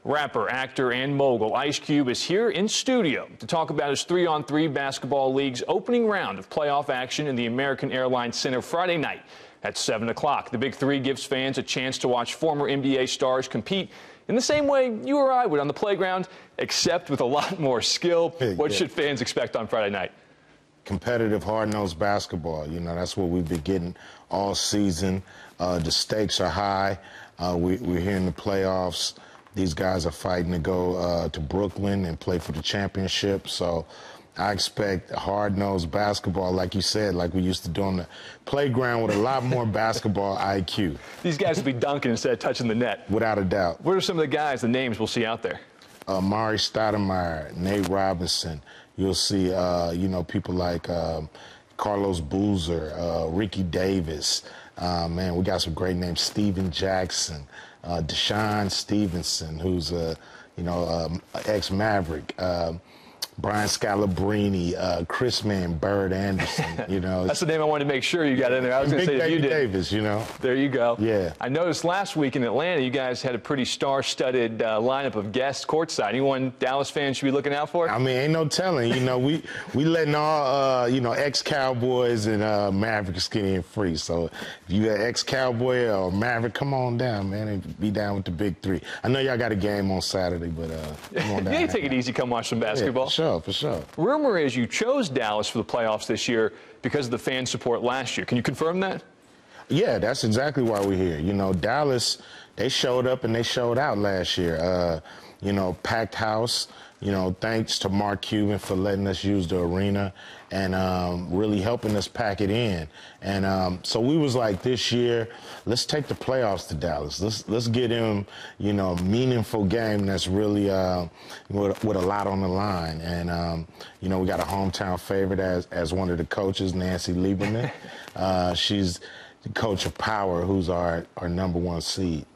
Rapper, actor, and mogul Ice Cube is here in studio to talk about his 3-on-3 basketball league's opening round of playoff action in the American Airlines Center Friday night at 7 o'clock. The Big Three gives fans a chance to watch former NBA stars compete in the same way you or I would on the playground, except with a lot more skill. What should fans expect on Friday night? Competitive, hard-nosed basketball. You know, that's what we've been getting all season. The stakes are high. We're here in the playoffs. These guys are fighting to go to Brooklyn and play for the championship. So I expect hard-nosed basketball, like you said, like we used to do on the playground, with a lot more basketball IQ. These guys will be dunking instead of touching the net. Without a doubt. What are some of the guys, the names we'll see out there? Mari Stoudemire, Nate Robinson. You'll see, you know, people like Carlos Boozer, Ricky Davis. Man, we got some great names. Steven Jackson, Deshaun Stevenson, who's a, you know, ex-Maverick. Brian Scalabrine, Chris Man, Bird Anderson, you know. That's the name I wanted to make sure you got in there. I was going to say if you did. Davis, you know. There you go. Yeah. I noticed last week in Atlanta, you guys had a pretty star-studded lineup of guests courtside. Anyone Dallas fans should be looking out for? I mean, ain't no telling. You know, we letting all, you know, ex-Cowboys and Mavericks get in free. So if you an ex-Cowboy or Maverick, come on down, man, and be down with the Big Three. I know y'all got a game on Saturday, but come on down. Yeah, take it easy, come watch some basketball. Yeah, for sure. Rumor is you chose Dallas for the playoffs this year because of the fan support last year. Can you confirm that? Yeah, that's exactly why we're here. You know, Dallas, they showed up and they showed out last year. You know, packed house. You know, thanks to Mark Cuban for letting us use the arena and really helping us pack it in. And so we was like, this year, let's take the playoffs to Dallas. Let's get him, you know, a meaningful game that's really with a lot on the line. And you know, we got a hometown favorite as one of the coaches, Nancy Lieberman. She's the coach of Power, who's our #1 seed.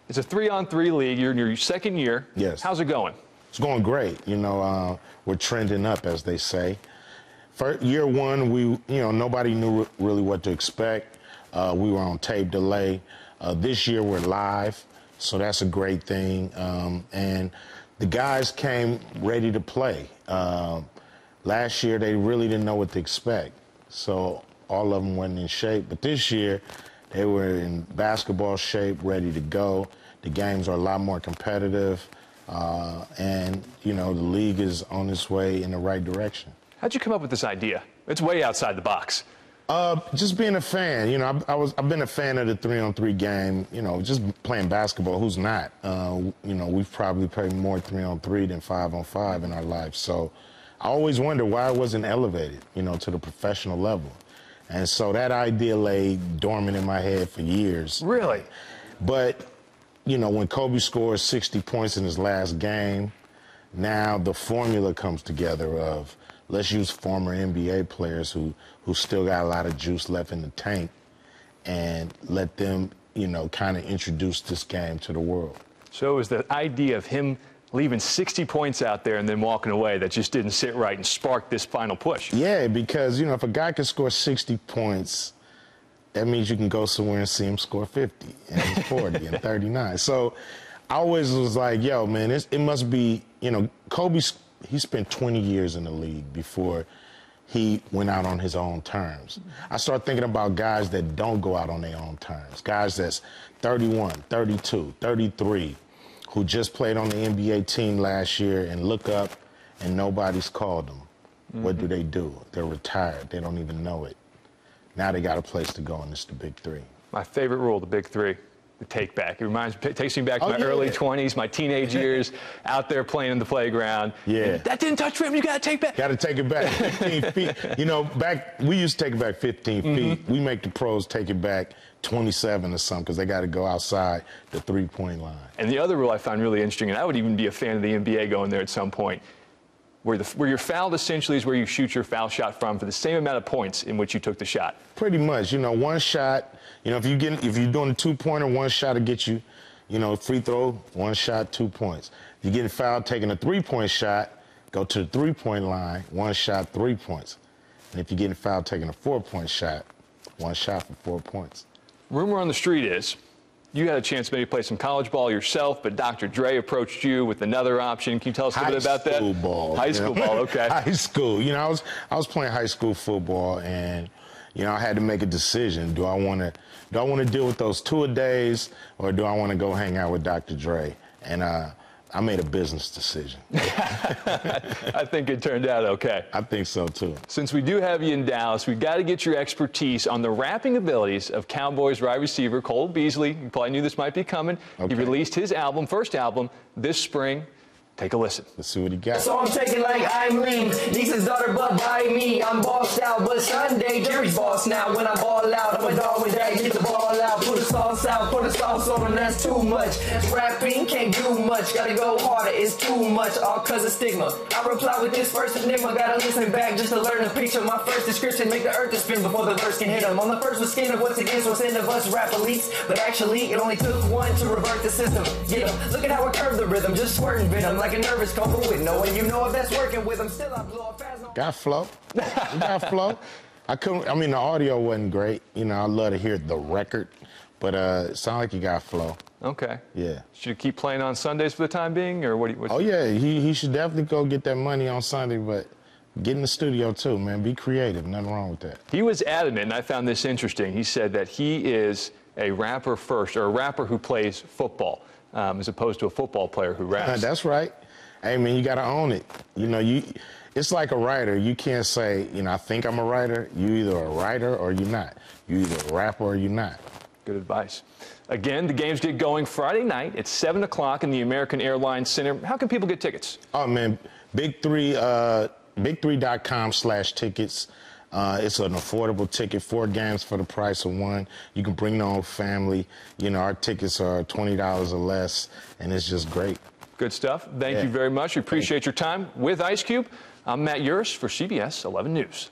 It's a 3-on-3 league. You're in your second year. Yes. How's it going? It's going great. You know, we're trending up, as they say. For year one, you know, nobody knew really what to expect. We were on tape delay. This year, we're live, so that's a great thing. And the guys came ready to play. Last year, they really didn't know what to expect, so all of them weren't in shape. But this year, they were in basketball shape, ready to go. The games are a lot more competitive. And, you know, the league is on its way in the right direction. How'd you come up with this idea? It's way outside the box. Just being a fan. You know, I've been a fan of the 3-on-3 game, you know, just playing basketball. Who's not? You know, we've probably played more 3-on-3 than 5-on-5 in our life. So I always wondered why it wasn't elevated, you know, to the professional level. And so that idea lay dormant in my head for years. Really? But you know, when Kobe scores 60 points in his last game, now the formula comes together of let's use former NBA players who still got a lot of juice left in the tank and let them, you know, kind of introduce this game to the world. So it was the idea of him leaving 60 points out there and then walking away that just didn't sit right and sparked this final push. Yeah, because, you know, if a guy can score 60 points, that means you can go somewhere and see him score 50 and 40 and 39. So I always was like, yo, man, it must be, you know, Kobe, he spent 20 years in the league before he went out on his own terms. I started thinking about guys that don't go out on their own terms, guys that's 31, 32, 33, who just played on the NBA team last year and look up and nobody's called them. What do? They're retired. They don't even know it. Now they got a place to go, and it's the Big Three. My favorite rule, the Big Three, the take back. It takes me back to my early 20s, my teenage years, out there playing in the playground. Yeah. That didn't touch rim, you got to take back. Got to take it back 15 feet. You know, we used to take it back 15 feet. We make the pros take it back 27 or something because they got to go outside the three-point line. And the other rule I found really interesting, and I would even be a fan of the NBA going there at some point, where you're fouled essentially is where you shoot your foul shot from for the same amount of points in which you took the shot. Pretty much. You know, one shot, you know, if you're doing a two-pointer, one shot to get you, you know, free throw, one shot, 2 points. If you're getting fouled taking a three-point shot, go to the three-point line, one shot, 3 points. And if you're getting fouled taking a 4-point shot, one shot for 4 points. Rumor on the street is You had a chance to maybe play some college ball yourself, but Dr. Dre approached you with another option. Can you tell us a bit about that? High school ball. High school ball, okay. High school. You know, I was playing high school football, and you know, I had to make a decision. Do I want to deal with those two-a-days, or do I want to go hang out with Dr. Dre? And I made a business decision. I think it turned out okay. I think so, too. Since we do have you in Dallas, we've got to get your expertise on the rapping abilities of Cowboys wide receiver Cole Beasley. You probably knew this might be coming. Okay. He released his first album, this spring. Take a listen. Let's see what he got. So I'm taking like I'm lean. Niece's daughter, but by me. I'm bossed out, but Sunday, Jerry's boss now. When I ball out, I'm a dog with that. Get the ball out, put the sauce out, put the sauce on them, that's too much. Rapping can't do much, gotta go harder, it's too much, all cause of stigma. I reply with this first enigma, gotta listen back just to learn the picture. My first description, make the earth to spin before the verse can hit them. On the first was skin of what's against what's in of us rap elites, but actually it only took one to revert the system. Get them, look at how I curve the rhythm, just squirting venom like a nervous cobra with no one. You know if that's working with them, still I blow up fast. Got flow. You got flow. I mean, the audio wasn't great. You know, I love to hear the record, but it sounded like you got flow. Okay. Yeah. Should you keep playing on Sundays for the time being, or what? Oh, yeah, he should definitely go get that money on Sunday, but get in the studio, too, man. Be creative. Nothing wrong with that. He was adamant, and I found this interesting. He said that he is a rapper first, or a rapper who plays football, as opposed to a football player who raps. That's right. Hey, man, you got to own it. You know, it's like a writer. You can't say, you know, I think I'm a writer. You either a writer or you're not. You either a rapper or you're not. Good advice. Again, the games get going Friday night at 7 o'clock in the American Airlines Center. How can people get tickets? Oh, man, big3.com/tickets. It's an affordable ticket, 4 games for the price of 1. You can bring your own family. You know, our tickets are $20 or less, and it's just great. Good stuff. Thank you very much. We appreciate your time with Ice Cube. I'm Matt Yurus for CBS 11 News.